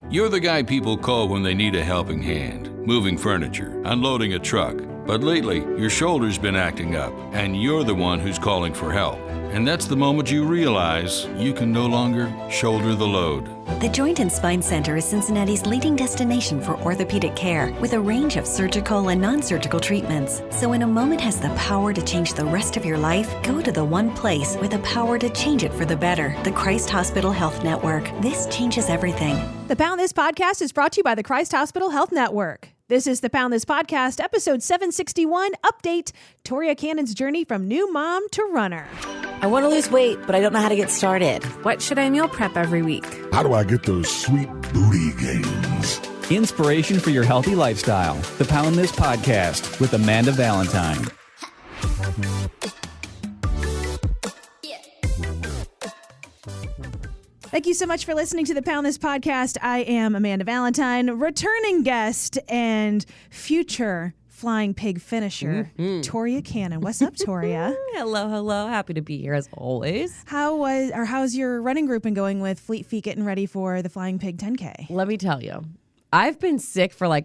You're the guy people call when they need a helping hand, moving furniture, unloading a truck. But lately, your shoulder's been acting up, and you're the one who's calling for help. And that's the moment you realize you can no longer shoulder the load. The Joint and Spine Center is Cincinnati's leading destination for orthopedic care with a range of surgical and non-surgical treatments. So when a moment has the power to change the rest of your life, go to the one place with the power to change it for the better, the Christ Hospital Health Network. This changes everything. The Pound This Podcast is brought to you by the Christ Hospital Health Network. This is the Pound This Podcast, episode 761, update, Toria Cannon's journey from new mom to runner. I want to lose weight, but I don't know how to get started. What should I meal prep every week? How do I get those sweet booty gains? Inspiration for your healthy lifestyle. The Pound This Podcast with Amanda Valentine. Thank you so much for listening to the Pound This Podcast. I am Amanda Valentine, returning guest and future flying pig finisher, Toria Cannon. What's up, Toria? Hello. Happy to be here as always. How's your running group been going with Fleet Feet getting ready for the Flying Pig 10K? Let me tell you, I've been sick for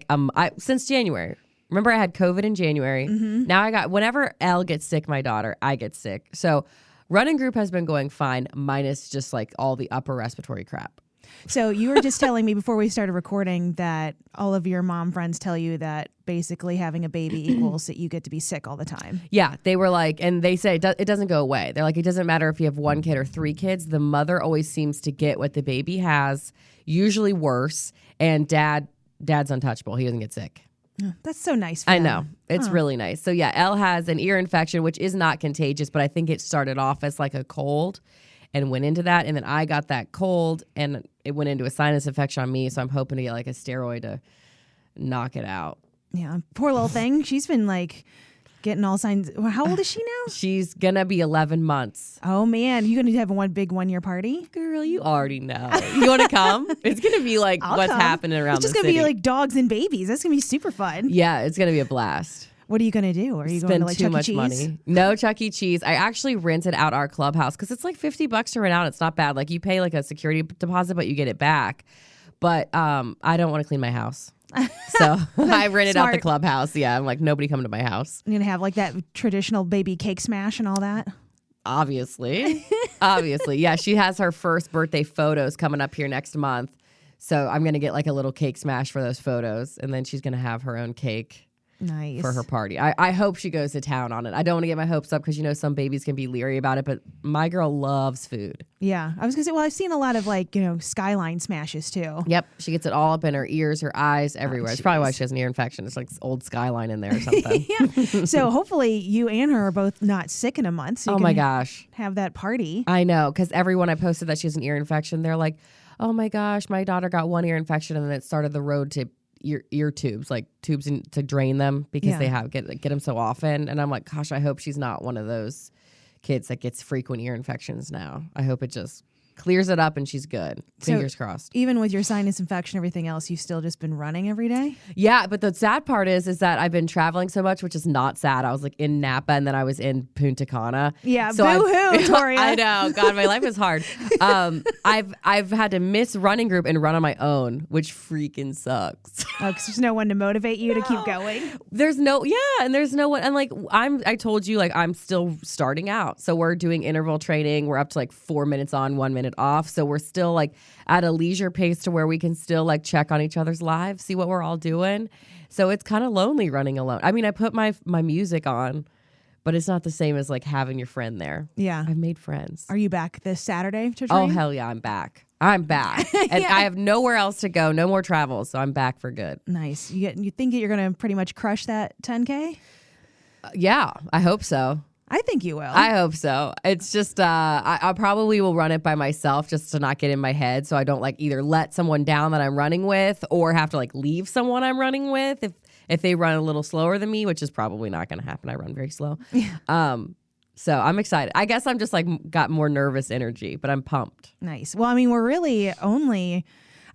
since January. Remember, I had COVID in January. Mm-hmm. Now whenever Elle gets sick, my daughter, I get sick. So running group has been going fine, minus just like all the upper respiratory crap. So you were just telling me before we started recording that all of your mom friends tell you that basically having a baby equals that you get to be sick all the time. Yeah, they were like, and they say it doesn't go away. They're like, it doesn't matter if you have one kid or three kids. The mother always seems to get what the baby has, usually worse. And dad's untouchable. He doesn't get sick. Oh, that's so nice for them. I know. It's really nice. So yeah, Elle has an ear infection, which is not contagious, but I think it started off as like a cold and went into that. And then I got that cold and it went into a sinus infection on me. So I'm hoping to get like a steroid to knock it out. Yeah. Poor little thing. She's been like getting all signs. How old is she now? She's going to be 11 months. Oh, man. You going to have one big 1-year party? Girl, you already know. You want to come? It's going to be like what's happening around the city. It's just going to be like dogs and babies. That's going to be super fun. Yeah, it's going to be a blast. What are you going to do? Are you Spend going to like too Chuck E. much Cheese? money. No Chuck E. Cheese. I actually rented out our clubhouse because it's like $50 to rent out. It's not bad. Like you pay like a security deposit, but you get it back. But I don't want to clean my house. So I rented out the clubhouse. Yeah, I'm like, nobody come to my house. You're going to have like that traditional baby cake smash and all that? Obviously. Yeah, she has her first birthday photos coming up here next month. So I'm going to get like a little cake smash for those photos. And then she's going to have her own cake. Nice. For her party. I hope she goes to town on it. I don't want to get my hopes up because, some babies can be leery about it, but my girl loves food. Yeah. I was going to say, well, I've seen a lot of like, skyline smashes too. Yep. She gets it all up in her ears, her eyes, everywhere. It's probably why she has an ear infection. It's like old skyline in there or something. Yeah. So hopefully you and her are both not sick in a month. So you my gosh. Have that party. I know. Because everyone I posted that she has an ear infection, they're like, oh my gosh, my daughter got one ear infection and then it started the road to ear tubes, like tubes to drain them because they get them so often. And I'm like, gosh, I hope she's not one of those kids that gets frequent ear infections now. I hope it just clears it up and she's good. Fingers crossed. Even with your sinus infection, everything else, you've still just been running every day? Yeah, but the sad part is that I've been traveling so much, which is not sad. I was like in Napa and then I was in Punta Cana. Yeah, so boo-hoo, Toria. I know. God, my life is hard. I've had to miss running group and run on my own, which freaking sucks. Oh, because there's no one to motivate you to keep going? There's no one. And like, I told you, like, I'm still starting out. So we're doing interval training. We're up to like 4 minutes on, 1 minute off. So we're still like at a leisure pace to where we can still like check on each other's lives, see what we're all doing. So it's kind of lonely running alone. I mean, I put my music on, but it's not the same as like having your friend there. Yeah. I've made friends. Are you back this Saturday to train? Oh, hell yeah, I'm back. And I have nowhere else to go, no more travel. So I'm back for good. Nice. You think you're going to pretty much crush that 10K? Yeah, I hope so. I think you will. I hope so. It's just I probably will run it by myself just to not get in my head, so I don't like either let someone down that I'm running with or have to like leave someone I'm running with if they run a little slower than me, which is probably not going to happen. I run very slow. Yeah. So I'm excited. I guess I'm just like got more nervous energy, but I'm pumped. Nice. Well, I mean, we're really only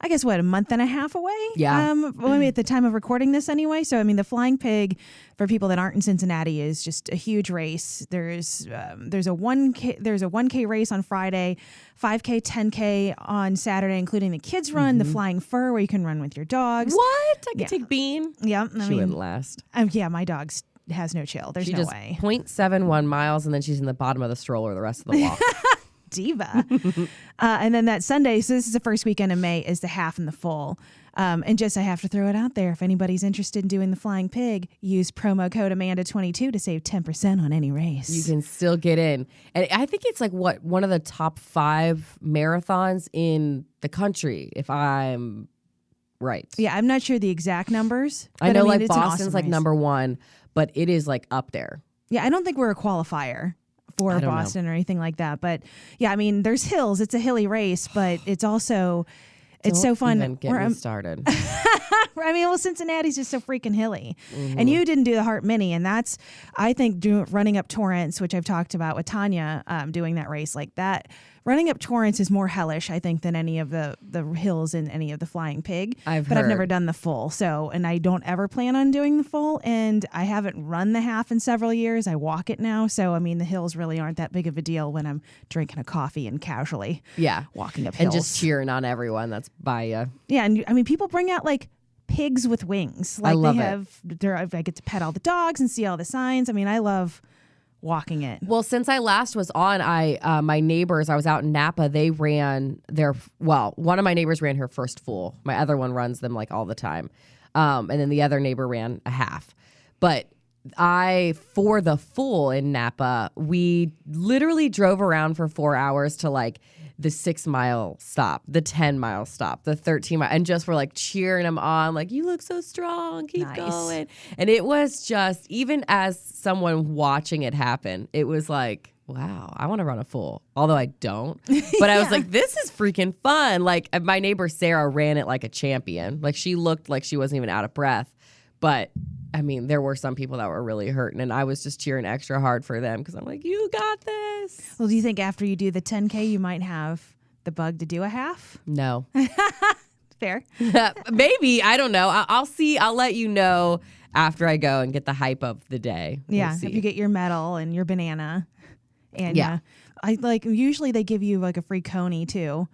I guess, a month and a half away? Yeah. Well, I mean, at the time of recording this anyway. So, I mean, the Flying Pig, for people that aren't in Cincinnati, is just a huge race. There's a 1K race on Friday, 5K, 10K on Saturday, including the kids run, the Flying Fur, where you can run with your dogs. What? I could take Bean? Yeah. She wouldn't last. Yeah, my dog's has no chill. There's She no just way. 0.71 miles, and then she's in the bottom of the stroller the rest of the walk. Diva. And then that Sunday, so this is the first weekend in May, is the half and the full. And just I have to throw it out there. If anybody's interested in doing the Flying Pig, use promo code Amanda22 to save 10% on any race. You can still get in. And I think it's like one of the top 5 marathons in the country, if I'm right. Yeah, I'm not sure the exact numbers. I know like it's an Boston's awesome like race. number 1, but it is like up there. Yeah, I don't think we're a qualifier for I don't Boston or anything like that. But yeah, I mean, there's hills. It's a hilly race, but it's also, it's so fun. Don't even get me started. I mean, well, Cincinnati's just so freaking hilly. And you didn't do the Heart Mini, and that's, I think, running up Torrance, which I've talked about with Tanya, doing that race like that. Running up Torrance is more hellish, I think, than any of the hills in any of the Flying Pig. I've never done the full. So, and I don't ever plan on doing the full. And I haven't run the half in several years. I walk it now. So, I mean, the hills really aren't that big of a deal when I'm drinking a coffee and casually walking up hills. And just cheering on everyone that's by you. Yeah, and I mean, people bring out like pigs with wings. Like I love I get to pet all the dogs and see all the signs. I mean, I love walking it. Well, since I last was on, my neighbors, I was out in Napa, they ran one of my neighbors ran her first full. My other one runs them like all the time. And then the other neighbor ran a half. But for the full in Napa, we literally drove around for 4 hours to like the 6-mile stop, the 10-mile stop, the 13-mile, and just were like cheering them on, like, you look so strong, keep going. And it was just, even as someone watching it happen, it was like, wow, I want to run a full. Although I don't. But I was like, this is freaking fun. Like, my neighbor Sarah ran it like a champion. Like, she looked like she wasn't even out of breath. But I mean, there were some people that were really hurting, and I was just cheering extra hard for them because I'm like, you got this. Well, do you think after you do the 10K, you might have the bug to do a half? No. Fair. Maybe. I don't know. I'll see. I'll let you know after I go and get the hype of the day. Yeah. We'll see. If you get your medal and your banana. And I like, usually they give you like a free coney too,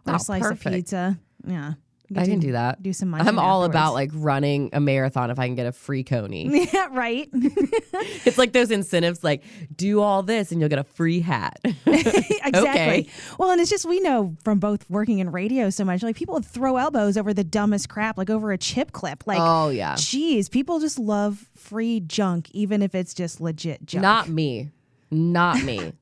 or a slice of pizza. Yeah. I can do that. Do some munching I'm all afterwards. about like running a marathon if I can get a free coney. Yeah, right. It's like those incentives, like do all this and you'll get a free hat. Exactly. Okay. Well, and it's just, we know from both working in radio so much, like people would throw elbows over the dumbest crap, like over a chip clip. Like, oh yeah, geez, people just love free junk, even if it's just legit junk. Not me.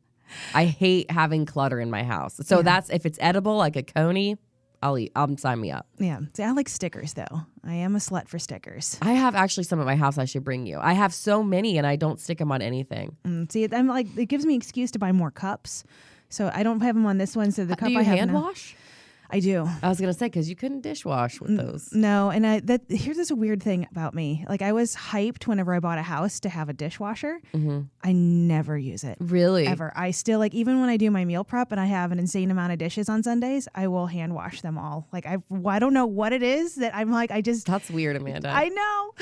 I hate having clutter in my house. So that's, if it's edible, like a coney, I'll sign me up. Yeah. See, I like stickers though. I am a slut for stickers. I have actually some at my house I should bring you. I have so many and I don't stick them on anything. See, I'm like, it gives me excuse to buy more cups. So I don't have them on this one. So the cup Do you I have hand now, wash? I do. I was going to say, because you couldn't dishwash with those. No, and here's this weird thing about me. Like, I was hyped whenever I bought a house to have a dishwasher. Mm-hmm. I never use it. Really? Ever. I still, like, even when I do my meal prep and I have an insane amount of dishes on Sundays, I will hand wash them all. Like, I don't know what it is that I'm like, That's weird, Amanda. I know.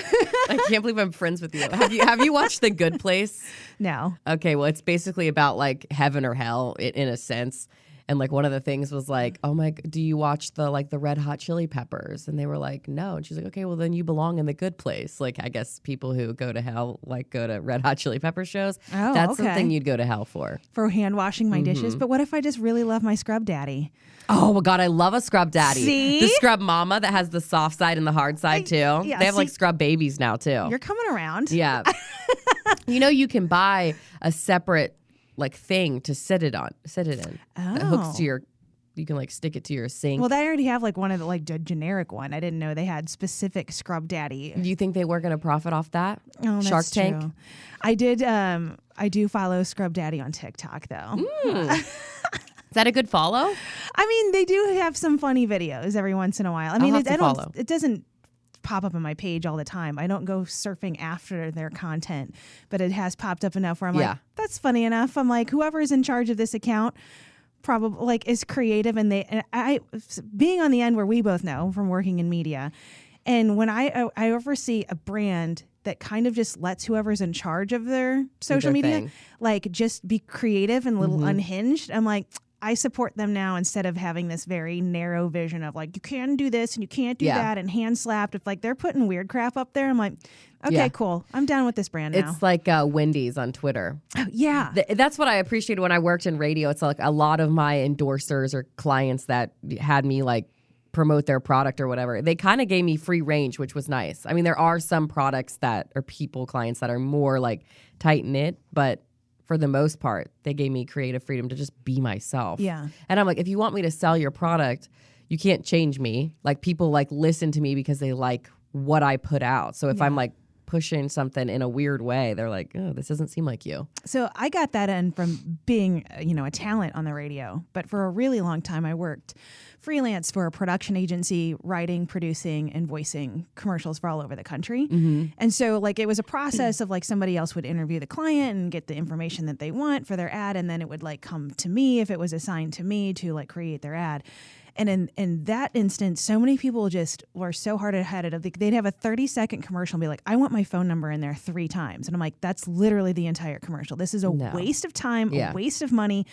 I can't believe I'm friends with you. Have you watched The Good Place? No. Okay, well, it's basically about like heaven or hell in a sense. And like one of the things was like, oh my, do you watch the Red Hot Chili Peppers? And they were like, no. And she's like, okay, well then you belong in the good place. Like, I guess people who go to hell like go to Red Hot Chili Pepper shows. Oh, That's okay. something you'd go to hell for. For hand washing my dishes. But what if I just really love my scrub daddy? Oh my God, I love a scrub daddy. See? The scrub mama that has the soft side and the hard side too. yeah, They have like see? scrub babies now too. You're coming around. Yeah. You know, you can buy a separate like thing to sit it in. That hooks to your, you can like stick it to your sink. Well, they already have like one of the like a generic one. I didn't know they had specific scrub daddy. Do you think they were going to profit off that? Oh, that's Shark Tank? true. I do follow Scrub Daddy on TikTok though. Is that a good follow? I mean, they do have some funny videos every once in a while. I mean, have to follow. it doesn't pop up on my page all the time. I don't go surfing after their content, but it has popped up enough where I'm like, that's funny enough. I'm like, whoever's in charge of this account probably like is creative, and I being on the end where we both know from working in media, and when I oversee a brand that kind of just lets whoever's in charge of their social media thing. like just be creative and a little unhinged. I'm like, I support them now instead of having this very narrow vision of like, you can do this and you can't do that and hand slapped. If like they're putting weird crap up there, I'm like, okay, cool. I'm down with this brand now. It's like Wendy's on Twitter. Yeah. That's what I appreciated when I worked in radio. It's like a lot of my endorsers or clients that had me like promote their product or whatever, they kind of gave me free range, which was nice. I mean, there are some products that are clients that are more like tight knit, but for the most part, they gave me creative freedom to just be myself. Yeah. And I'm like, if you want me to sell your product, you can't change me. Like people like listen to me because they like what I put out. So if I'm like pushing something in a weird way, they're like, oh, this doesn't seem like you. So I got that in from being, a talent on the radio. But for a really long time, I worked freelance for a production agency, writing, producing, and voicing commercials for all over the country. And so like it was a process of like somebody else would interview the client and get the information that they want for their ad. And then it would like come to me if it was assigned to me to like create their ad. And in that instance, so many people just were so hard-headed. They'd have a 30-second commercial and be like, I want my phone number in there 3 times. And I'm like, that's literally the entire commercial. This is a waste of time, a waste of money.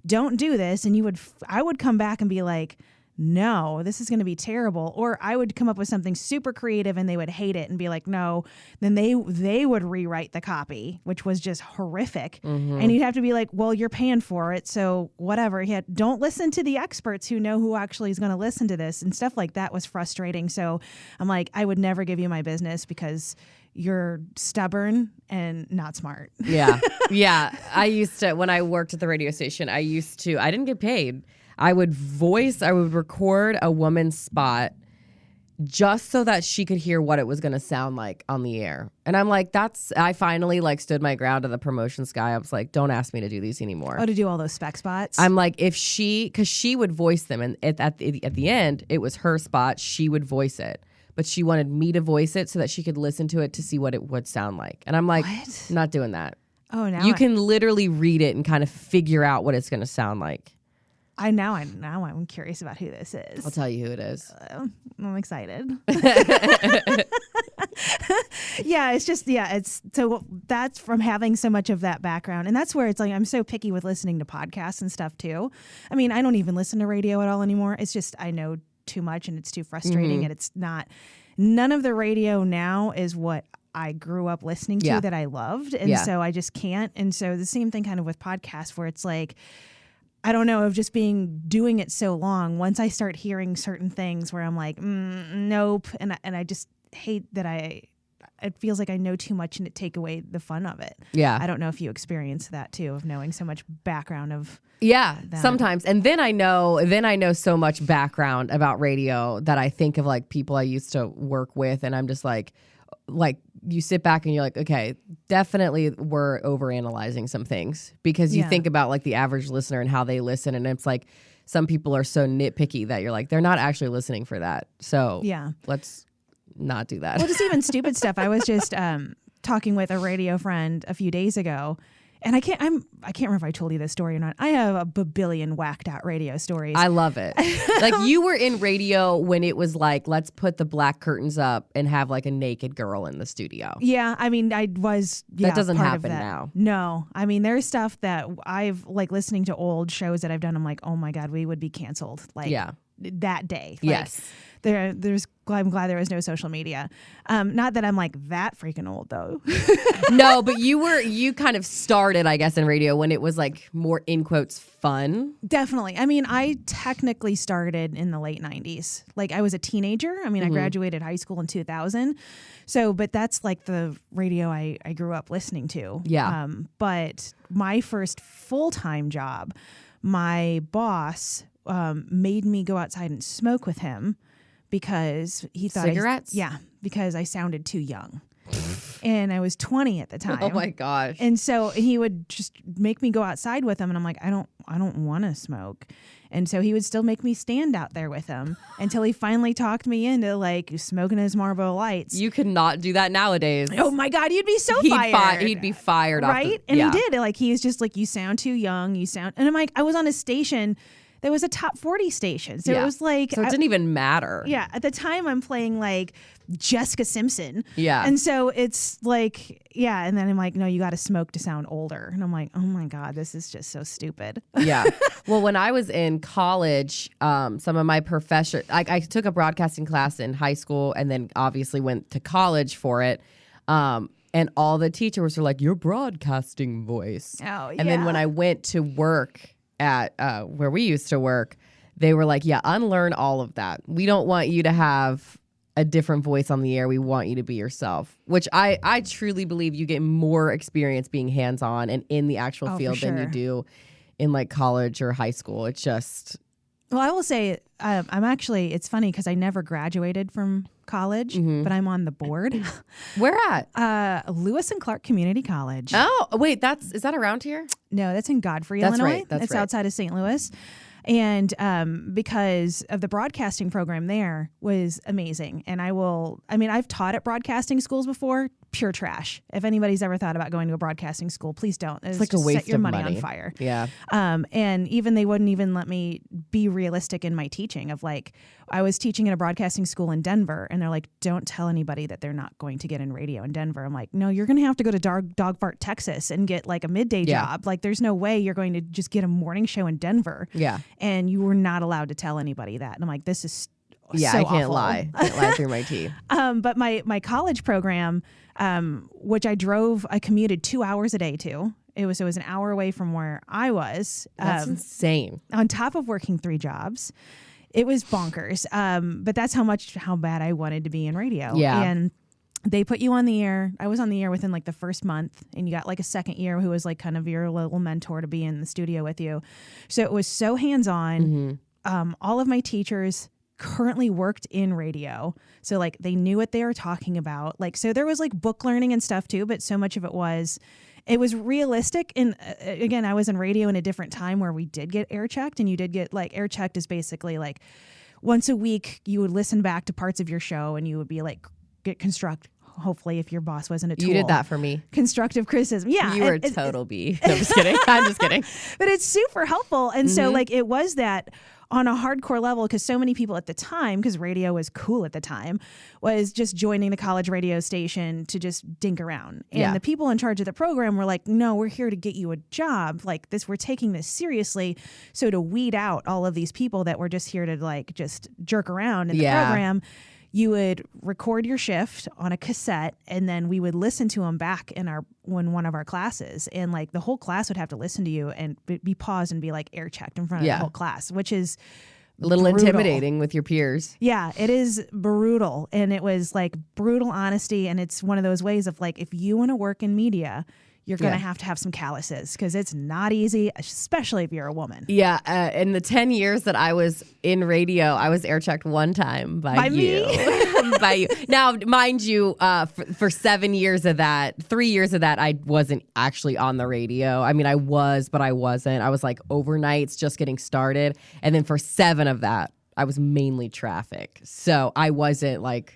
Don't do this. And I would come back and be like, no, this is going to be terrible. Or I would come up with something super creative and they would hate it and be like, no. Then they would rewrite the copy, which was just horrific. And you'd have to be like, well, you're paying for it, so whatever. Don't listen to the experts who know who actually is going to listen to this, and stuff like that was frustrating. So I'm like, I would never give you my business because you're stubborn and not smart. Yeah. I used to, when I worked at the radio station, I didn't get paid. I would record a woman's spot just so that she could hear what it was going to sound like on the air. And I'm like, I finally like stood my ground to the promotions guy. I was like, don't ask me to do these anymore. Oh, to do all those spec spots? I'm like, because she would voice them. And at the end, it was her spot. She would voice it. But she wanted me to voice it so that she could listen to it to see what it would sound like. And I'm like, what? I'm not doing that. Oh, now you can literally read it and kind of figure out what it's going to sound like. I'm curious about who this is. I'll tell you who it is. I'm excited. It's so that's from having so much of that background. And that's where it's like, I'm so picky with listening to podcasts and stuff too. I mean, I don't even listen to radio at all anymore. It's just, I know too much and it's too frustrating and it's not, none of the radio now is what I grew up listening to that I loved. And so I just can't. And so the same thing kind of with podcasts where it's like, I don't know, of just doing it so long, once I start hearing certain things where I'm like, nope. And I just hate that it feels like I know too much and it take away the fun of it. Yeah. I don't know if you experience that too, of knowing so much background of. Yeah, that. sometimes. And then I know so much background about radio that I think of like people I used to work with. And I'm just like you sit back and you're like, okay, definitely we're overanalyzing some things because you think about like the average listener and how they listen. And it's like some people are so nitpicky that you're like, they're not actually listening for that. So let's not do that. Well, just even stupid stuff. I was just talking with a radio friend a few days ago. And I can't remember if I told you this story or not. I have a babillion whacked out radio stories. I love it. Like you were in radio when it was like, let's put the black curtains up and have like a naked girl in the studio. Yeah, I mean, I was. Yeah, that doesn't part happen of that. now. No, I mean, there's stuff that I've like listening to old shows that I've done. I'm like, oh my God, we would be canceled. Like that day. Like, yes. I'm glad there was no social media. Not that I'm like that freaking old though. No, but you kind of started, I guess, in radio when it was like more in quotes fun. Definitely. I mean, I technically started in the late 90s. Like I was a teenager. I mean, I graduated high school in 2000. So, but that's like the radio I grew up listening to. Yeah. But my first full-time job, my boss made me go outside and smoke with him because he thought cigarettes? Because I sounded too young. And I was 20 at the time. Oh my gosh. And so he would just make me go outside with him and I'm like, I don't want to smoke. And so he would still make me stand out there with him until he finally talked me into like smoking his Marlboro Lights. You could not do that nowadays. Oh my God, you'd be so fired. He'd be fired off. Right? And he did. Like, he was just like, you sound too young. And I'm like, I was on a station that was a top 40 station. So it was like. So it didn't even matter. Yeah. At the time, I'm playing like Jessica Simpson. Yeah. And so it's like, yeah. And then I'm like, no, you got to smoke to sound older. And I'm like, oh my God, this is just so stupid. Yeah. Well, when I was in college, some of my professors, I took a broadcasting class in high school and then obviously went to college for it. And all the teachers were like, your broadcasting voice. Oh, yeah. And then when I went to work at where we used to work, they were like, yeah, unlearn all of that. We don't want you to have a different voice on the air. We want you to be yourself, which I truly believe you get more experience being hands-on and in the actual field than you do in like college or high school. It's just... Well, I will say I'm actually, it's funny because I never graduated from college, but I'm on the board. Where at? Lewis and Clark Community College. Oh, wait, is that around here? No, that's in Godfrey, That's Illinois. right, that's It's right. outside of St. Louis. And because of the broadcasting program there was amazing. And I've taught at broadcasting schools before, pure trash. If anybody's ever thought about going to a broadcasting school, please don't. It's like a just waste set your of money money on fire. Yeah. And even they wouldn't even let me be realistic in my teaching of like, I was teaching at a broadcasting school in Denver and they're like, don't tell anybody that they're not going to get in radio in Denver. I'm like, no, you're going to have to go to Dogfart, Texas and get like a midday job. Like there's no way you're going to just get a morning show in Denver. Yeah. And you were not allowed to tell anybody that. And I'm like, this is Yeah, so I can't awful. lie. Can't lie through my teeth. But my college program, which I commuted 2 hours a day to. It was an hour away from where I was. That's insane. On top of working 3 jobs. It was bonkers. But that's how bad I wanted to be in radio. Yeah. And they put you on the air. I was on the air within like the first month, and you got like a second year who was like kind of your little mentor to be in the studio with you. So it was so hands-on. All of my teachers currently worked in radio. So like they knew what they were talking about. Like, so there was like book learning and stuff too, but so much of it was realistic. And again, I was in radio in a different time where we did get air checked, and you did get like air checked is basically like once a week you would listen back to parts of your show and you would be like, get hopefully if your boss wasn't a tool. You did that for me. Constructive criticism. Yeah. You were a total B. No, I'm just kidding. I'm just kidding. But it's super helpful. And so like it was that on a hardcore level, because so many people at the time, because radio was cool at the time, was just joining the college radio station to just dink around. And the people in charge of the program were like, no, we're here to get you a job. Like this, we're taking this seriously. So to weed out all of these people that were just here to like just jerk around in the program, you would record your shift on a cassette, and then we would listen to them back in one of our classes, and like the whole class would have to listen to you and be paused and be like air checked in front of the whole class, which is a little brutal. intimidating with your peers. Yeah, it is brutal, and it was like brutal honesty, and it's one of those ways of like if you want to work in media, you're going to have some calluses because it's not easy, especially if you're a woman. Yeah. In the 10 years that I was in radio, I was air checked one time by you. By you. Now, mind you, for 7 years of that, 3 years of that, I wasn't actually on the radio. I mean, I was, but I wasn't. I was like overnights just getting started. And then for 7 of that, I was mainly traffic. So I wasn't like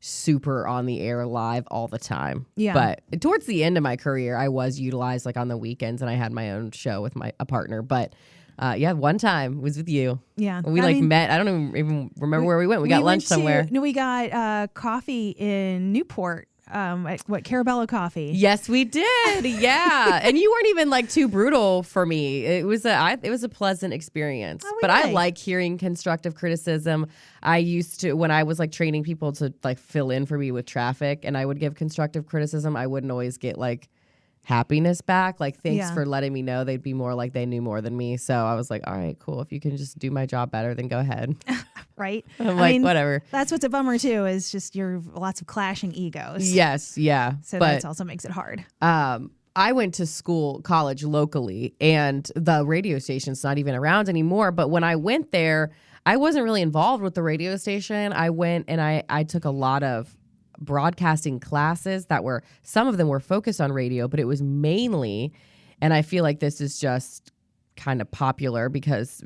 super on the air live all the time. Yeah. But towards the end of my career, I was utilized like on the weekends, and I had my own show with a partner. But one time was with you. Yeah. We met. I don't even remember where we went. We got lunch somewhere. No, we got coffee in Newport. At Carabello Coffee. Yes, we did. Yeah, and you weren't even like too brutal for me. It was a pleasant experience. Oh, but really? I like hearing constructive criticism. I used to, when I was like training people to like fill in for me with traffic, and I would give constructive criticism, I wouldn't always get like happiness back. Like, thanks for letting me know. They'd be more like they knew more than me. So I was like, all right, cool. If you can just do my job better, then go ahead. Right? I mean, whatever. That's what's a bummer too, is just lots of clashing egos. Yes, yeah. So that also makes it hard. I went to college locally, and the radio station's not even around anymore. But when I went there, I wasn't really involved with the radio station. I went and I took a lot of broadcasting classes some of them were focused on radio, but it was mainly, and I feel like this is just kind of popular because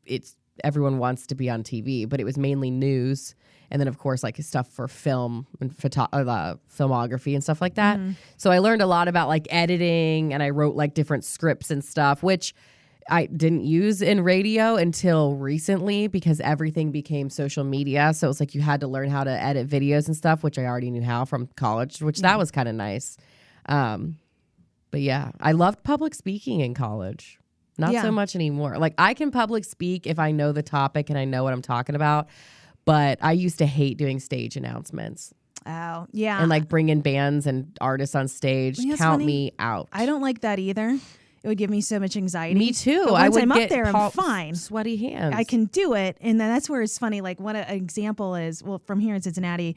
it's everyone wants to be on TV, but it was mainly news. And then, of course, like stuff for film and filmography and stuff like that. So I learned a lot about like editing, and I wrote like different scripts and stuff, which I didn't use in radio until recently because everything became social media. So it was like you had to learn how to edit videos and stuff, which I already knew how from college, which that was kind of nice. But yeah, I loved public speaking in college. Not so much anymore. Like I can public speak if I know the topic and I know what I'm talking about. But I used to hate doing stage announcements. Oh, yeah. And like bringing bands and artists on stage. Count me out. I don't like that either. It would give me so much anxiety. Me too. But once I'm up there, I'm palms, fine. Sweaty hands. I can do it. And then that's where it's funny. Like one example is, well, from here in Cincinnati,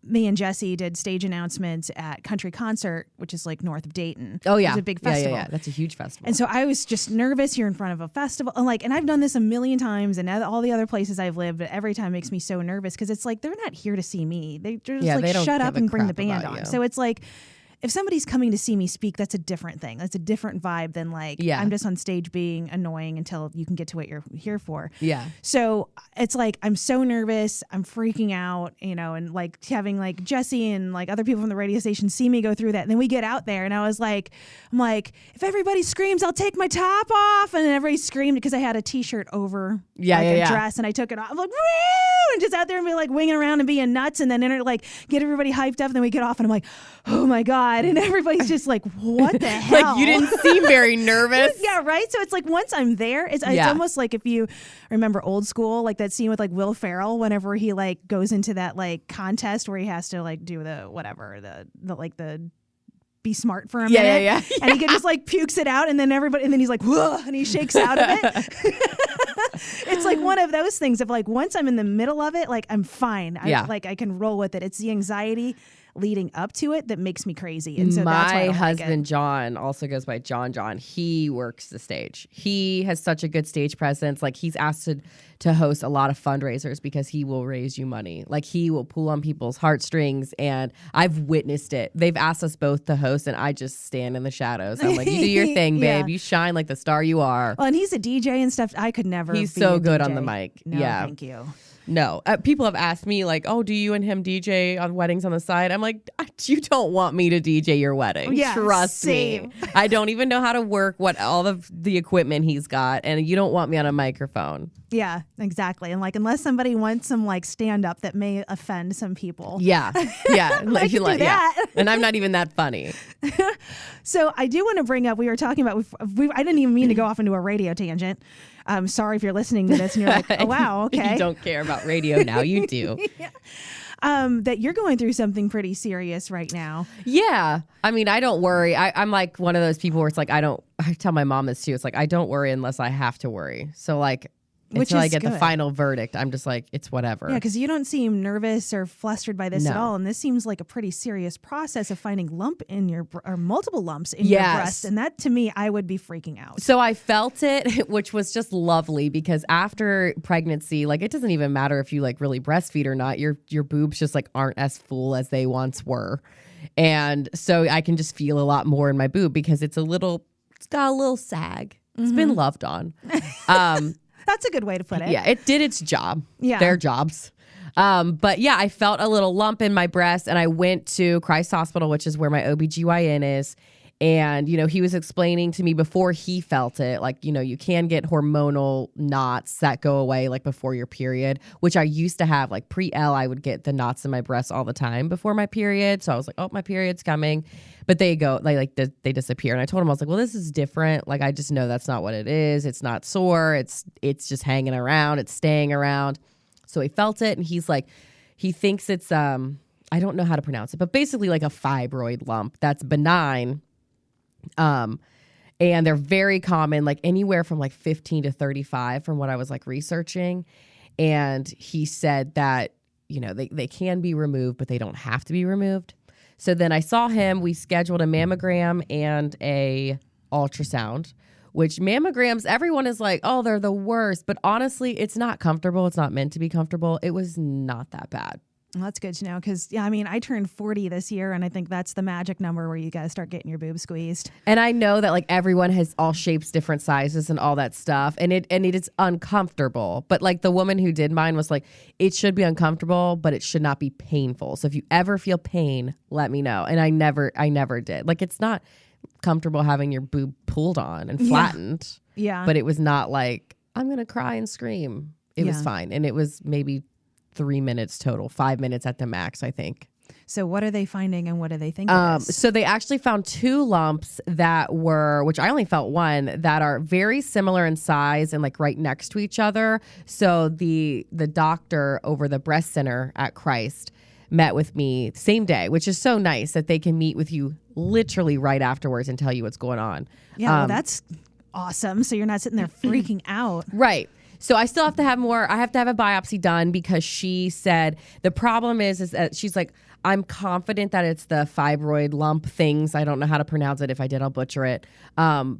me and Jesse did stage announcements at Country Concert, which is like north of Dayton. Oh, yeah. It's a big festival. Yeah. That's a huge festival. And so I was just nervous here in front of a festival. And I've done this a million times, and all the other places I've lived, but every time makes me so nervous because it's like they're not here to see me. They're just like, shut up and bring the band on. So it's like, if somebody's coming to see me speak, that's a different thing. That's a different vibe than like, I'm just on stage being annoying until you can get to what you're here for. Yeah. So it's like, I'm so nervous. I'm freaking out, and like having like Jesse and like other people from the radio station see me go through that. And then we get out there and I'm like, if everybody screams, I'll take my top off. And then everybody screamed because I had a t-shirt over a dress, and I took it off. I'm like, woo! And just out there and be like winging around and being nuts. And then like get everybody hyped up. And then we get off and I'm like, oh my God. And everybody's just like, what the hell? Like you didn't seem very nervous. Yeah, right? So it's like once I'm there, it's almost like if you remember Old School, like that scene with like Will Ferrell whenever he like goes into that like contest where he has to like do the be smart for a minute. Yeah. And he just like pukes it out, and then he's like, whoa, and he shakes out of it. It's like one of those things of like once I'm in the middle of it, like I'm fine. I can roll with it. It's the anxiety leading up to it that makes me crazy. And so that's why my husband John also goes by John. He works the stage. He has such a good stage presence. Like he's asked to host a lot of fundraisers because he will raise you money. Like he will pull on people's heartstrings, and I've witnessed it. They've asked us both to host, and I just stand in the shadows. I'm like, you do your thing, babe. You shine like the star you are. Well, and he's a DJ and stuff. I could never. He's be so a good DJ. on the mic. No, yeah, thank you. No, people have asked me like, oh, do you and him DJ on weddings on the side? I'm like, you don't want me to DJ your wedding. Yeah, trust me. I don't even know how to work all of the equipment he's got, and you don't want me on a microphone. Yeah, exactly. And like, unless somebody wants some like stand up that may offend some people. Yeah. I can do that. Yeah. And I'm not even that funny. So I do want to bring up, we were talking about, I didn't even mean to go off into a radio tangent. I'm sorry if you're listening to this and you're like, oh, wow, okay. You don't care about radio now. You do. Yeah. That you're going through something pretty serious right now. Yeah. I mean, I don't worry. I'm like one of those people where it's like, I tell my mom this too. It's like, I don't worry unless I have to worry. So like, until I get the final verdict, I'm just like, it's whatever. Yeah, because you don't seem nervous or flustered by this at all. And this seems like a pretty serious process of finding lump in your, or multiple lumps in your breast. And that, to me, I would be freaking out. So I felt it, which was just lovely because after pregnancy, like it doesn't even matter if you like really breastfeed or not. Your boobs just like aren't as full as they once were. And so I can just feel a lot more in my boob because it's got a little sag. It's been loved on. That's a good way to put it. Yeah, it did its job. Yeah. Their jobs. But yeah, I felt a little lump in my breast, and I went to Christ Hospital, which is where my OBGYN is. And, he was explaining to me before he felt it, like, you can get hormonal knots that go away like before your period, which I used to have. Like pre-L, I would get the knots in my breast all the time before my period. So I was like, oh, my period's coming. But they disappear. And I told him, I was like, well, this is different. Like, I just know that's not what it is. It's not sore. It's just hanging around. It's staying around. So he felt it. And he's like, he thinks it's, I don't know how to pronounce it, but basically like a fibroid lump that's benign. And they're very common, like anywhere from like 15 to 35 from what I was like researching. And he said that, they can be removed, but they don't have to be removed. So then I saw him, we scheduled a mammogram and a ultrasound, which mammograms, everyone is like, oh, they're the worst. But honestly, it's not comfortable. It's not meant to be comfortable. It was not that bad. Well, that's good to know because, yeah, I mean, I turned 40 this year, and I think that's the magic number where you guys start getting your boobs squeezed. And I know that like everyone has all shapes, different sizes, and all that stuff, and it is uncomfortable. But like the woman who did mine was like, it should be uncomfortable, but it should not be painful. So if you ever feel pain, let me know. And I never did. Like it's not comfortable having your boob pulled on and flattened. Yeah. But it was not like I'm gonna cry and scream. It was fine, and it was maybe 3 minutes total, 5 minutes at the max, I think. So what are they finding and what do they think it is? So they actually found 2 lumps that were, which I only felt one, that are very similar in size and like right next to each other. So the doctor over the breast center at Christ met with me same day, which is so nice that they can meet with you literally right afterwards and tell you what's going on. Yeah, well, that's awesome. So you're not sitting there freaking out. Right. So I still have to have more. I have to have a biopsy done because she said the problem is that she's like, I'm confident that it's the fibroid lump things. I don't know how to pronounce it. If I did, I'll butcher it.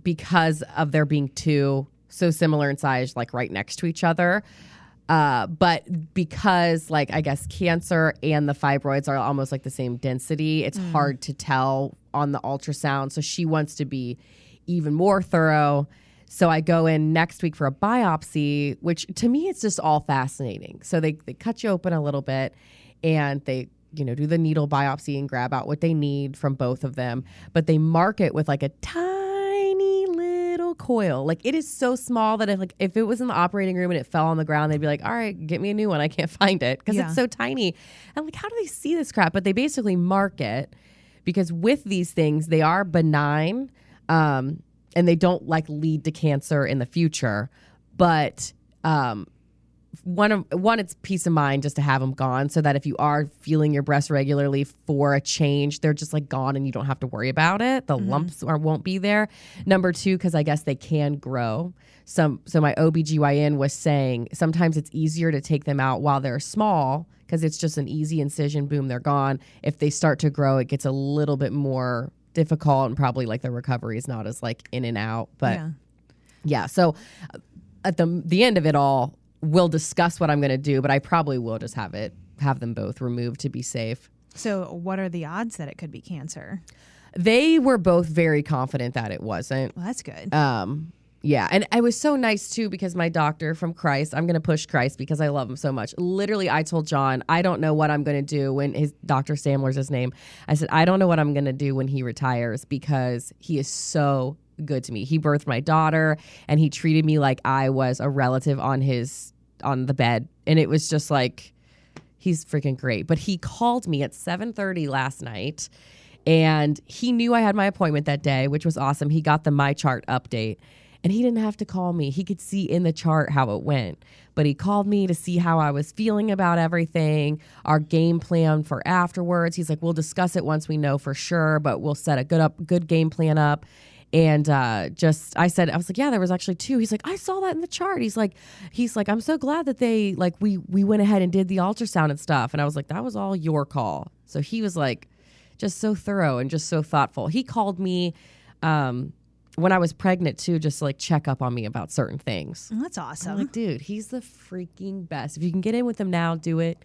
Because of there being 2 so similar in size, like right next to each other. But because like, I guess cancer and the fibroids are almost like the same density, it's hard to tell on the ultrasound. So she wants to be even more thorough. So I go in next week for a biopsy, which to me, it's just all fascinating. So they cut you open a little bit and they, do the needle biopsy and grab out what they need from both of them. But they mark it with like a tiny little coil. Like it is so small that if it was in the operating room and it fell on the ground, they'd be like, all right, get me a new one. I can't find it because it's so tiny. I'm like, how do they see this crap? But they basically mark it because with these things, they are benign. And they don't like lead to cancer in the future, but one, it's peace of mind just to have them gone, so that if you are feeling your breasts regularly for a change, they're just like gone and you don't have to worry about it. The lumps won't be there. Number 2, because I guess they can grow. So my OBGYN was saying sometimes it's easier to take them out while they're small because it's just an easy incision. Boom, they're gone. If they start to grow, it gets a little bit more difficult and probably like the recovery is not as like in and out, but yeah. So at the end of it all, we'll discuss what I'm going to do, but I probably will just have them both removed to be safe. So what are the odds that it could be cancer? They were both very confident that it wasn't. Well, that's good. Yeah. And it was so nice too, because my doctor from Christ, I'm going to push Christ because I love him so much. Literally, I told John, I don't know what I'm going to do when Dr. Sandler's his name. I said, I don't know what I'm going to do when he retires because he is so good to me. He birthed my daughter and he treated me like I was a relative on the bed. And it was just like, he's freaking great. But he called me at 7:30 last night and he knew I had my appointment that day, which was awesome. He got the My Chart update. And he didn't have to call me. He could see in the chart how it went. But he called me to see how I was feeling about everything, our game plan for afterwards. He's like, we'll discuss it once we know for sure, but we'll set a good game plan up. And I was like, yeah, there was actually 2. He's like, I saw that in the chart. He's like, I'm so glad that they, like, we went ahead and did the ultrasound and stuff. And I was like, that was all your call. So he was like, just so thorough and just so thoughtful. He called me, when I was pregnant too, just to like check up on me about certain things. That's awesome. I'm like, dude, he's the freaking best. If you can get in with him now, do it.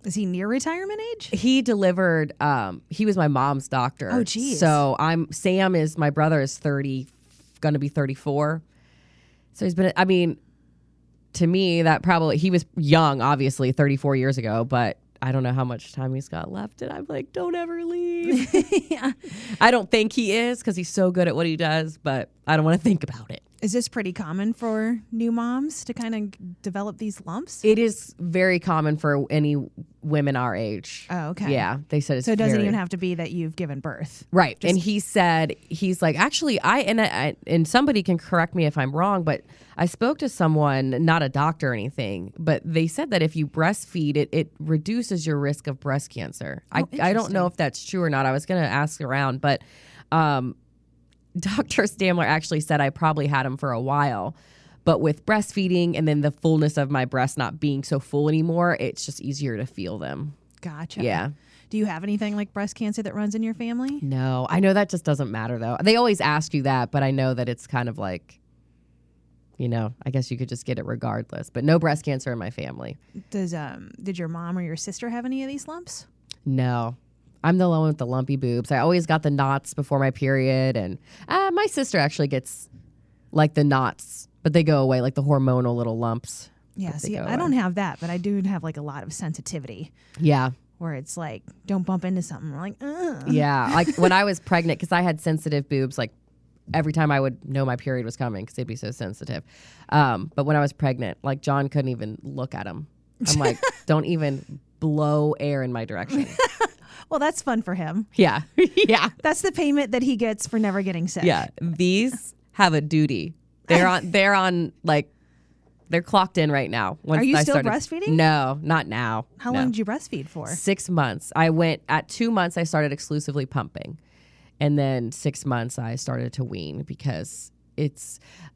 Is he near retirement age? He delivered, he was my mom's doctor. Oh, geez. So my brother is 30, going to be 34. So he's been, I mean, to me, he was young, obviously, 34 years ago, but I don't know how much time he's got left. And I'm like, don't ever leave. Yeah. I don't think he is because he's so good at what he does, but I don't want to think about it. Is this pretty common for new moms to kind of develop these lumps? It is very common for any women our age. Oh, okay. Yeah, they said it's so it doesn't even have to be that you've given birth. Right. And he said, he's like, actually, and somebody can correct me if I'm wrong, but I spoke to someone, not a doctor or anything, but they said that if you breastfeed, it reduces your risk of breast cancer. Oh, I don't know if that's true or not. I was going to ask around, but Dr. Stamler actually said I probably had him for a while, but with breastfeeding and then the fullness of my breast not being so full anymore, it's just easier to feel them. Gotcha. Yeah. Do you have anything like breast cancer that runs in your family? No, I know that just doesn't matter though. They always ask you that, but I know that it's kind of like, I guess you could just get it regardless. But no breast cancer in my family. Did your mom or your sister have any of these lumps? No. I'm the one with the lumpy boobs. I always got the knots before my period. And my sister actually gets like the knots, but they go away, like the hormonal little lumps. Yeah, see, I don't have that, but I do have like a lot of sensitivity. Yeah. Where it's like, don't bump into something. We're like, ugh. Yeah. Like when I was pregnant, because I had sensitive boobs, like every time I would know my period was coming because they'd be so sensitive. But when I was pregnant, like John couldn't even look at them. I'm like, don't even blow air in my direction. Well, that's fun for him. Yeah. Yeah. That's the payment that he gets for never getting sick. Yeah. These have a duty. They're on like, they're clocked in right now. Are you still breastfeeding? No, not now. How long did you breastfeed for? 6 months. I went at 2 months, I started exclusively pumping. And then 6 months I started to wean because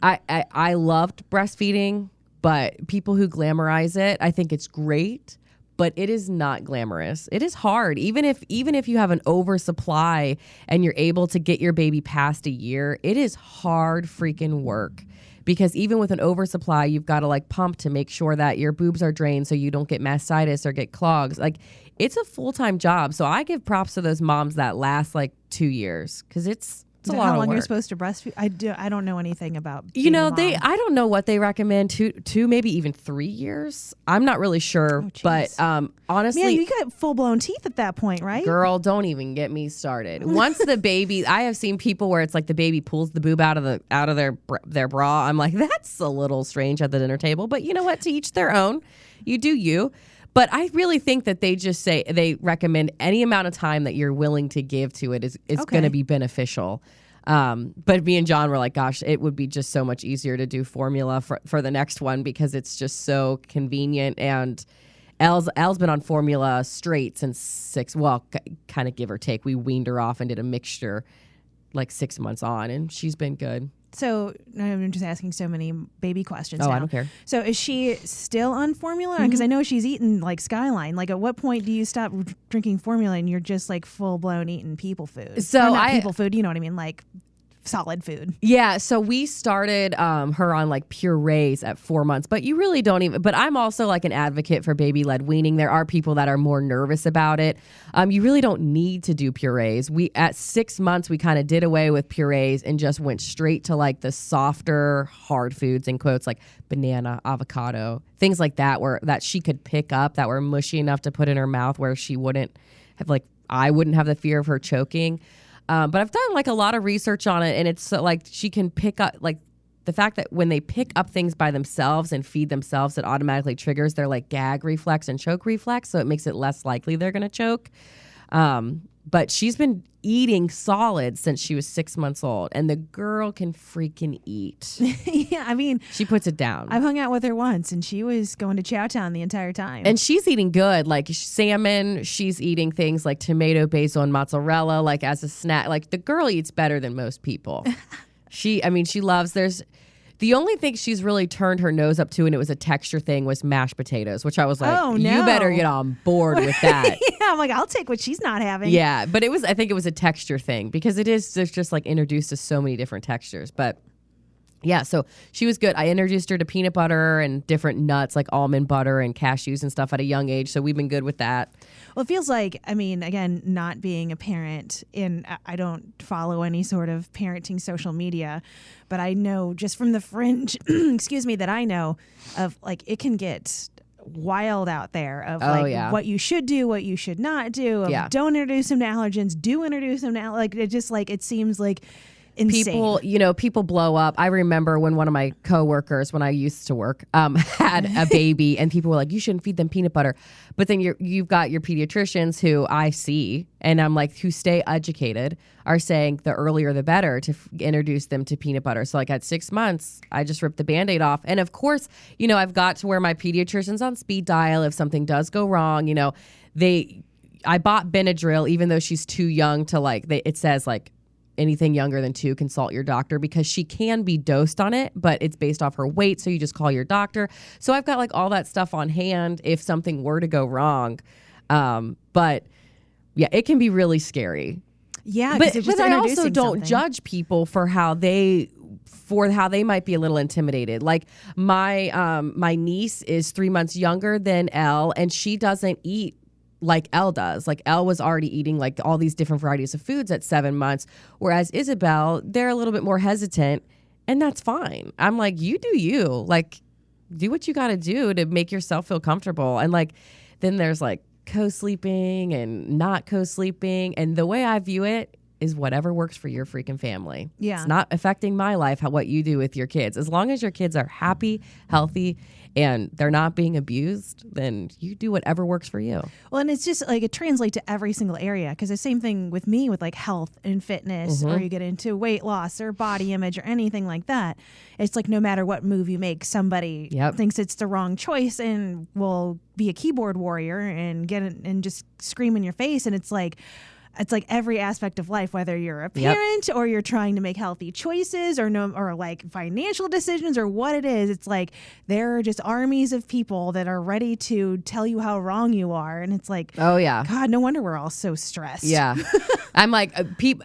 I loved breastfeeding, but people who glamorize it, I think it's great. But it is not glamorous. It is hard. Even if you have an oversupply and you're able to get your baby past a year, it is hard freaking work. Because even with an oversupply, you've got to like pump to make sure that your boobs are drained so you don't get mastitis or get clogs. Like it's a full-time job. So I give props to those moms that last like 2 years because it's a lot of work. How long you're supposed to breastfeed? I don't know anything about. I don't know what they recommend. Two, maybe even 3 years. I'm not really sure, but honestly, man, you got full blown teeth at that point, right? Girl, don't even get me started. Once the baby, I have seen people where it's like the baby pulls the boob out of their bra. I'm like, that's a little strange at the dinner table, but you know what? To each their own. You do you. But I really think that they recommend any amount of time that you're willing to give to it is going to be beneficial. But me and John were like, gosh, it would be just so much easier to do formula for the next one because it's just so convenient. And Elle's been on formula straight since kind of give or take. We weaned her off and did a mixture like 6 months on, and she's been good. So I'm just asking so many baby questions now. I don't care. So is she still on formula? Because I know she's eating like Skyline. Like at what point do you stop drinking formula and you're just like full blown eating people food? So not people food, you know what I mean? Like solid food. Yeah, so we started her on like purees at 4 months, but you really don't even, but I'm also like an advocate for baby-led weaning. There are people that are more nervous about it. You really don't need to do purees. At 6 months, we kind of did away with purees and just went straight to like the softer hard foods, in quotes, like banana, avocado, things like that, that she could pick up that were mushy enough to put in her mouth where she wouldn't have I wouldn't have the fear of her choking. But I've done like a lot of research on it, and it's like she can pick up like the fact that when they pick up things by themselves and feed themselves, it automatically triggers their like gag reflex and choke reflex, so it makes it less likely they're going to choke. But she's been eating solid since she was 6 months old, and the girl can freaking eat. Yeah, I mean, she puts it down. I've hung out with her once, and she was going to Chowtown the entire time. And she's eating good, like salmon. She's eating things like tomato, basil, and mozzarella, like as a snack. Like the girl eats better than most people. She loves. The only thing she's really turned her nose up to, and it was a texture thing, was mashed potatoes, which I was like, oh, no. You better get on board with that. Yeah, I'm like, I'll take what she's not having. Yeah, but I think it was a texture thing because there's just like introduced to so many different textures. But yeah, so she was good. I introduced her to peanut butter and different nuts like almond butter and cashews and stuff at a young age. So we've been good with that. Well, it feels like, I mean, again, not being a parent, I don't follow any sort of parenting social media, but I know just from the fringe, that I know of, like, it can get wild out there of what you should do, what you should not do. Don't introduce them to allergens. Do introduce them to it seems like insane. People blow up. I remember when one of my coworkers, when I used to work, had a baby, and people were like, "You shouldn't feed them peanut butter." But then you've got your pediatricians who I see, and I'm like, who stay educated, are saying the earlier the better to introduce them to peanut butter. So like at 6 months, I just ripped the Band-Aid off, and of course, I've got to where my pediatrician's on speed dial if something does go wrong. I bought Benadryl even though she's too young to it says like, anything younger than 2, consult your doctor, because she can be dosed on it, but it's based off her weight. So you just call your doctor. So I've got like all that stuff on hand if something were to go wrong. But yeah, it can be really scary. Yeah. But I also don't judge people for how they for how they might be a little intimidated. Like my niece is 3 months younger than Elle, and she doesn't eat like Elle does. Like Elle was already eating like all these different varieties of foods at 7 months, whereas Isabel, they're a little bit more hesitant, and that's fine. I'm like, you do you. Like, do what you got to do to make yourself feel comfortable. And like, then there's like co-sleeping and not co-sleeping, and the way I view it is whatever works for your freaking family. Yeah. It's not affecting my life, what you do with your kids. As long as your kids are happy, healthy, and they're not being abused, then you do whatever works for you. Well, and it's just like it translates to every single area, because the same thing with me with like health and fitness, or you get into weight loss or body image or anything like that. It's like no matter what move you make, somebody thinks it's the wrong choice and will be a keyboard warrior and get it and just scream in your face. And it's like every aspect of life, whether you're a parent or you're trying to make healthy choices or like financial decisions or what it is. It's like there are just armies of people that are ready to tell you how wrong you are. And it's like, oh yeah, God, no wonder we're all so stressed. Yeah. I'm like,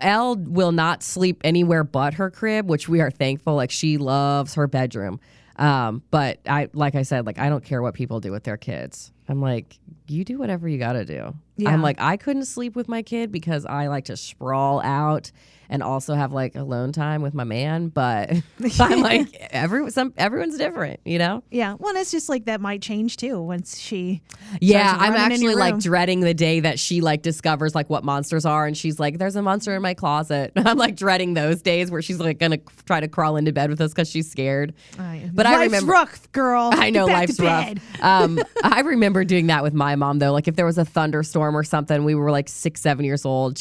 Elle will not sleep anywhere but her crib, which we are thankful. Like she loves her bedroom. But like I said, I don't care what people do with their kids. I'm like, you do whatever you got to do. Yeah. I'm like, I couldn't sleep with my kid because I like to sprawl out and also have like alone time with my man. But I'm like, everyone's different, you know? Yeah. Well, it's just like that might change too once she. Yeah. I'm actually like dreading the day that she like discovers like what monsters are. And she's like, there's a monster in my closet. I'm like dreading those days where she's like going to try to crawl into bed with us because she's scared. But I remember, rough, girl. I know life's rough. I remember doing that with my mom though. Like if there was a thunderstorm or something, we were like 6-7 years old.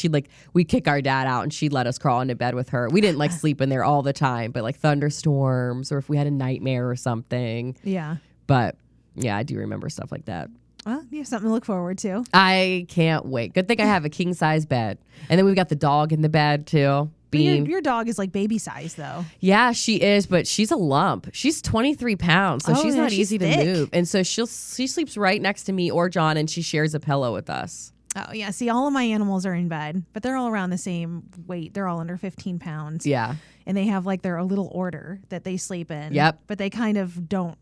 We'd kick our dad out and she'd let us crawl into bed with her. We didn't like sleep in there all the time, but like thunderstorms or if we had a nightmare or something. Yeah. But yeah, I do remember stuff like that. Well, you have something to look forward to. I can't wait. Good thing I have a king size bed. And then we've got the dog in the bed too. Bean. Your dog is like baby size though. Yeah, she is, but she's a lump. She's 23 pounds, so she's not easy to move. And so she sleeps right next to me or John, and she shares a pillow with us. Oh, yeah. See, all of my animals are in bed, but they're all around the same weight. They're all under 15 pounds. Yeah. And they have like their little order that they sleep in. Yep. But they kind of don't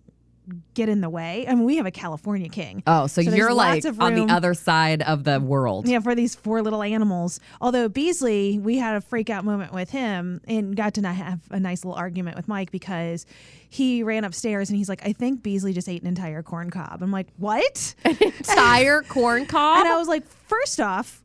get in the way. I mean, we have a California king. Oh, so you're like on the other side of the world. Yeah, for these 4 little animals. Although Beasley, we had a freak out moment with him and got to have a nice little argument with Mike because he ran upstairs and he's like, I think Beasley just ate an entire corn cob. I'm like, what? An entire corn cob? And I was like, first off,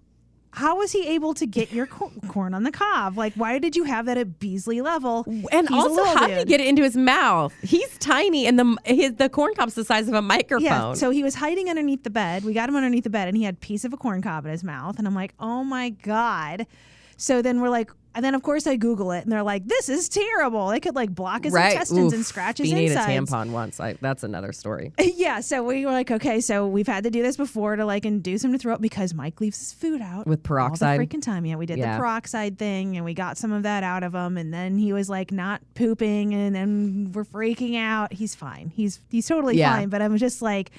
how was he able to get your corn on the cob? Like, why did you have that at Beasley level? And also, how did he get it into his mouth? He's tiny, and the corn cob's the size of a microphone. Yeah, so he was hiding underneath the bed. We got him underneath the bed, and he had a piece of a corn cob in his mouth. And I'm like, oh, my God. So then we're like, and then, of course, I Google it, and they're like, this is terrible. They could, like, block his intestines and scratch his insides. Bean ate a tampon once. That's another story. Yeah, so we were like, okay, so we've had to do this before to, like, induce him to throw up because Mike leaves his food out. With peroxide? All the freaking time. Yeah, we did the peroxide thing, and we got some of that out of him, and then he was, like, not pooping, and then we're freaking out. He's fine. He's totally fine, but I'm just like...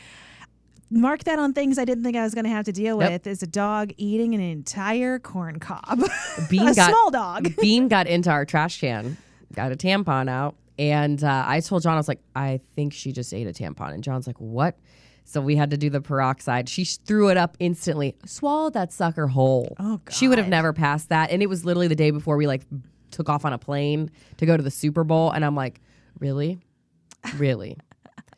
Mark that on things I didn't think I was going to have to deal with is a dog eating an entire corn cob. Small dog. Bean got into our trash can, got a tampon out, and I told John, I was like, I think she just ate a tampon. And John's like, what? So we had to do the peroxide. She threw it up instantly, swallowed that sucker whole. Oh, God. She would have never passed that. And it was literally the day before we took off on a plane to go to the Super Bowl. And I'm like, really? Really?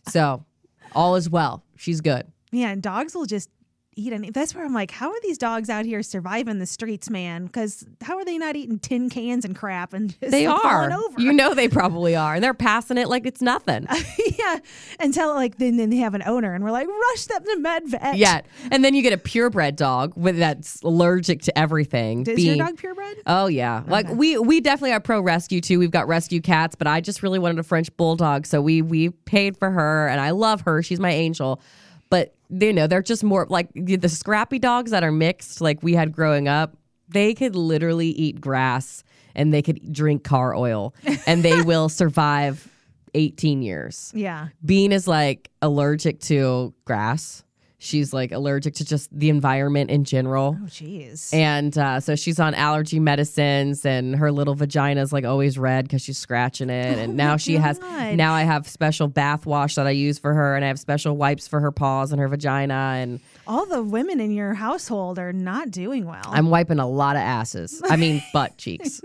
So all is well. She's good. Yeah, and dogs will just eat any. That's where I'm like, how are these dogs out here surviving the streets, man? Because how are they not eating tin cans and crap and just falling over? You know they probably are, and they're passing it like it's nothing. Yeah, until then they have an owner, and we're like, rush them to med vet. Yeah, and then you get a purebred dog that's allergic to everything. Is your dog purebred? Oh yeah, Okay. like we definitely are pro rescue too. We've got rescue cats, but I just really wanted a French bulldog, so we paid for her, and I love her. She's my angel. But, they're just more like the scrappy dogs that are mixed like we had growing up. They could literally eat grass and they could drink car oil and they will survive 18 years. Yeah. Bean is like allergic to grass. She's like allergic to just the environment in general. Oh, jeez. And so she's on allergy medicines, and her little vagina's like always red because she's scratching it. And now now I have special bath wash that I use for her, and I have special wipes for her paws and her vagina. And all the women in your household are not doing well. I'm wiping a lot of asses. I mean, butt cheeks.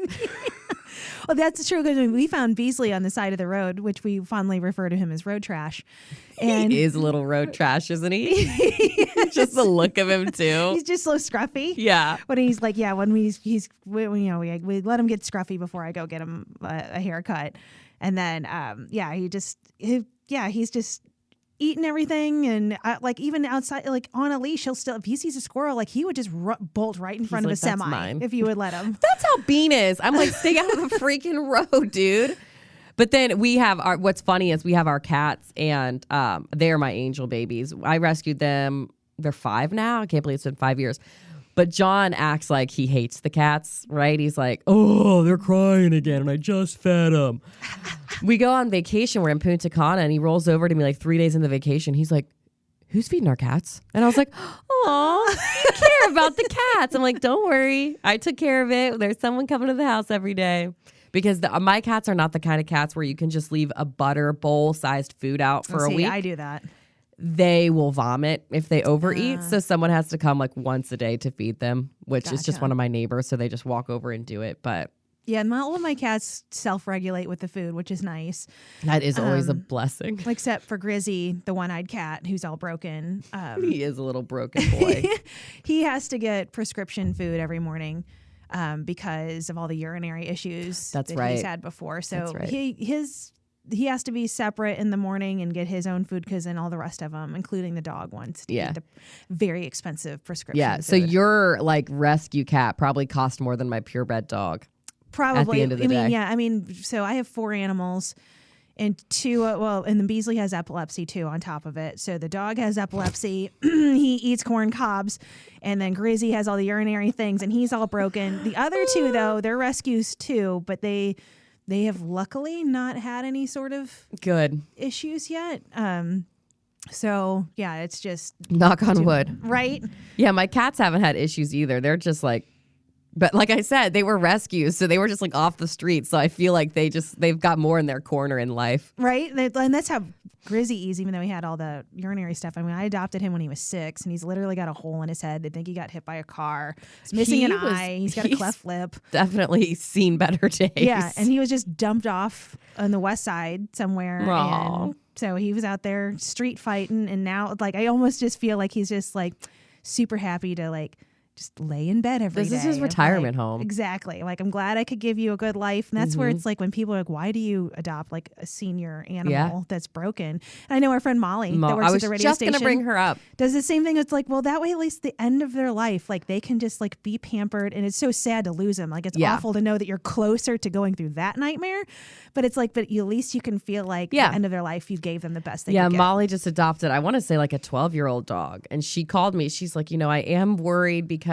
Well, that's true because we found Beasley on the side of the road, which we fondly refer to him as road trash. And He is a little road trash, isn't he? Just the look of him too. he's just so scruffy. Yeah. When he's like, when we let him get scruffy before I go get him a haircut, and then he's just eating everything, and like even outside, like on a leash, he'll still, if he sees a squirrel, like he would just bolt right in front of like, a semi "That's mine." if you would let him. That's how Bean is. I'm like, stay out of the freaking road, dude. But then we have what's funny is we have our cats, and they're my angel babies. I rescued them. They're 5 now. I can't believe it's been 5 years. But John acts like he hates the cats, right? He's like, oh, they're crying again, and I just fed them. We go on vacation. We're in Punta Cana, and he rolls over to me like 3 days into the vacation. He's like, who's feeding our cats? And I was like, oh, you care about the cats. I'm like, don't worry. I took care of it. There's someone coming to the house every day. Because my cats are not the kind of cats where you can just leave a butter bowl-sized food out for a week. I do that. They will vomit if they overeat. So someone has to come like once a day to feed them, which is just one of my neighbors. So they just walk over and do it. But yeah, all of my cats self-regulate with the food, which is nice. that is always a blessing. Except for Grizzy, the one-eyed cat who's all broken. He is a little broken boy. He has to get prescription food every morning because of all the urinary issues that he's had before. So he has to be separate in the morning and get his own food because then all the rest of them, including the dog, wants to eat the very expensive prescription food. So your like rescue cat probably cost more than my purebred dog. Probably. At the end of the day. So I have 4 animals. And 2, and then Beasley has epilepsy too on top of it. So the dog has epilepsy. He eats corn cobs. And then Grizzy has all the urinary things and he's all broken. The other 2, though, they're rescues too, but they have luckily not had any sort of good issues yet. So yeah, it's just knock on wood. Right? Yeah, my cats haven't had issues either. They're just like, but like I said, they were rescues, so they were just like off the street. So I feel like they've got more in their corner in life. Right? And that's how Grizzy is, even though he had all the urinary stuff. I mean, I adopted him when he was 6, and he's literally got a hole in his head. They think he got hit by a car. He's missing an eye. He's got a cleft lip. Definitely seen better days. Yeah, and he was just dumped off on the west side somewhere. Aww. And so he was out there street fighting, and now like I almost just feel like he's just like super happy to like just lay in bed every day. This is his retirement home. Exactly. Like, I'm glad I could give you a good life. And that's where it's like when people are like, why do you adopt like a senior animal that's broken? And I know our friend Molly that works at the radio station. I was just going to bring her up. Does the same thing. It's like, well, that way at least the end of their life, like they can just like be pampered. And it's so sad to lose them. Like it's awful to know that you're closer to going through that nightmare. But it's like, but at least you can feel like the end of their life, you gave them the best they could get. Molly just adopted, I want to say like a 12-year-old dog. And she called me. She's like, I am worried because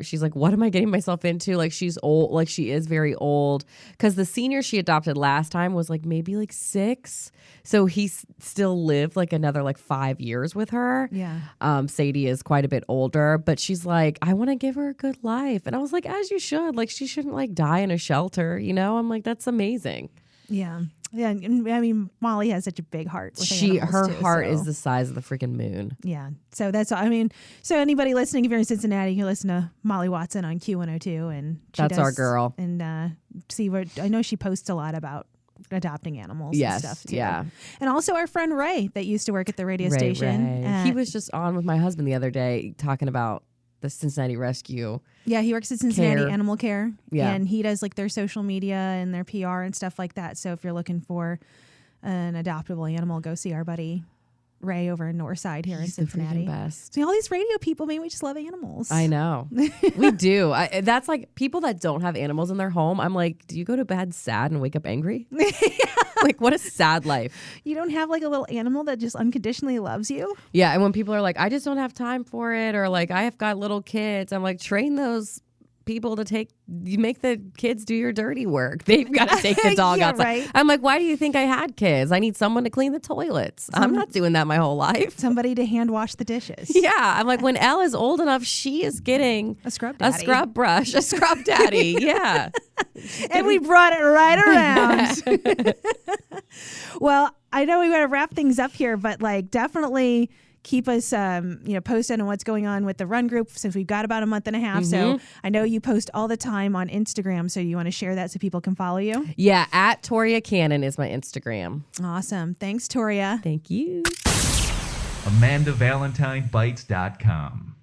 she's like, what am I getting myself into? Like she's old, like she is very old. Because the senior she adopted last time was like maybe like 6. So he still lived like another like 5 years with her. Yeah. Sadie is quite a bit older, but she's like, I want to give her a good life. And I was like, as you should. Like she shouldn't like die in a shelter, I'm like, that's amazing. Yeah. Yeah. And I mean, Molly has such a big heart. With Her too, heart so. is the size of the freaking moon. Yeah. So that's, I mean, so anybody listening, if you're in Cincinnati, you can listen to Molly Watson on Q102 and that's our girl. And see what, I know she posts a lot about adopting animals and stuff too. Yeah. And also our friend Ray that used to work at the radio station. He was just on with my husband the other day talking about the Cincinnati Rescue. Yeah, he works at Cincinnati Animal Care. Yeah. And he does like their social media and their PR and stuff like that. So if you're looking for an adoptable animal, go see our buddy Ray over in Northside here in Cincinnati. The best. See, all these radio people, maybe we just love animals. I know. We do. That's like people that don't have animals in their home. I'm like, do you go to bed sad and wake up angry? Like, what a sad life. You don't have like a little animal that just unconditionally loves you? Yeah. And when people are like, I just don't have time for it, or like, I have got little kids, I'm like, train those people to you make the kids do your dirty work. They've got to take the dog Yeah, outside. right. I'm like, why do you think I had kids? I need someone to clean the toilets. I'm not doing that my whole life. Somebody to hand wash the dishes. Yeah. I'm like, when Elle is old enough, she is getting A scrub daddy. a scrub brush, a scrub daddy. Yeah. And we brought it right around. Well, I know we got to wrap things up here, but like definitely keep us posted on what's going on with the run group since we've got about a month and a half. So I know you post all the time on Instagram, so you want to share that so people can follow you? Yeah. At Toria Cannon is my Instagram. Awesome. Thanks, Toria. Thank you. AmandaValentineBites.com